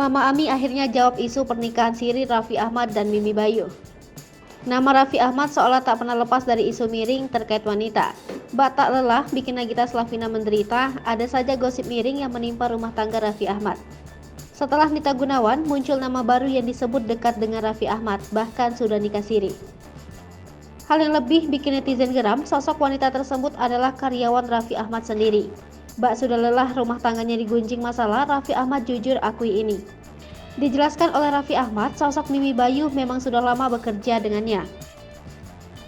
Mama Ami akhirnya jawab isu pernikahan siri Raffi Ahmad dan Mimi Bayu. Nama Raffi Ahmad seolah tak pernah lepas dari isu miring terkait wanita. Bak tak lelah bikin Nagita Slavina menderita, ada saja gosip miring yang menimpa rumah tangga Raffi Ahmad. Setelah Nita Gunawan, muncul nama baru yang disebut dekat dengan Raffi Ahmad, bahkan sudah nikah siri. Hal yang lebih bikin netizen geram, sosok wanita tersebut adalah karyawan Raffi Ahmad sendiri. Bak sudah lelah rumah tangganya digunjing masalah, Raffi Ahmad jujur akui ini. Dijelaskan oleh Raffi Ahmad, sosok Mimi Bayu memang sudah lama bekerja dengannya.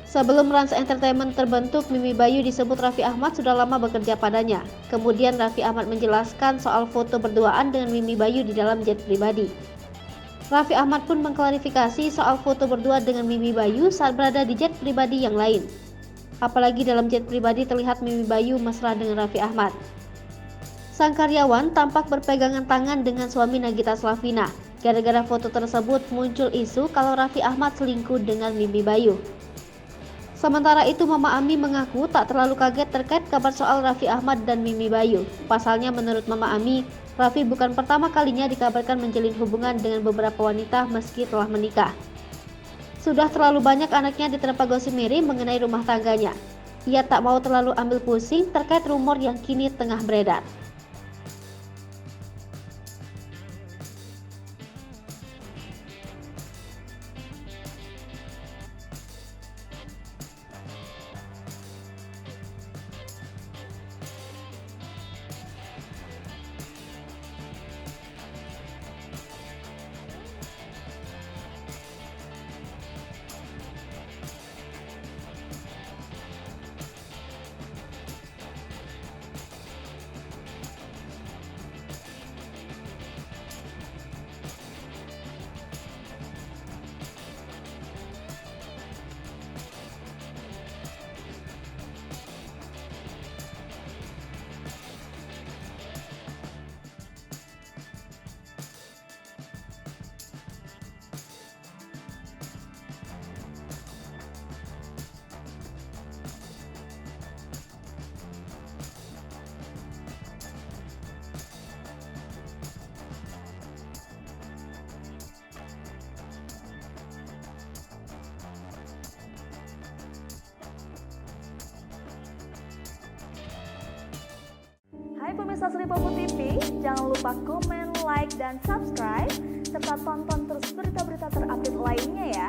Sebelum Rans Entertainment terbentuk, Mimi Bayu disebut Raffi Ahmad sudah lama bekerja padanya. Kemudian Raffi Ahmad menjelaskan soal foto berduaan dengan Mimi Bayu di dalam jet pribadi. Raffi Ahmad pun mengklarifikasi soal foto berdua dengan Mimi Bayu saat berada di jet pribadi yang lain. Apalagi dalam jet pribadi terlihat Mimi Bayu mesra dengan Raffi Ahmad. Sang karyawan tampak berpegangan tangan dengan suami Nagita Slavina. Gara-gara foto tersebut muncul isu kalau Raffi Ahmad selingkuh dengan Mimi Bayu. Sementara itu Mama Ami mengaku tak terlalu kaget terkait kabar soal Raffi Ahmad dan Mimi Bayu. Pasalnya menurut Mama Ami, Raffi bukan pertama kalinya dikabarkan menjalin hubungan dengan beberapa wanita meski telah menikah. Sudah terlalu banyak anaknya diterpa gosip miring mengenai rumah tangganya. Ia tak mau terlalu ambil pusing terkait rumor yang kini tengah beredar. Hai pemirsa Sri Popo TV, jangan lupa komen, like, dan subscribe, serta tonton terus berita-berita terupdate lainnya ya.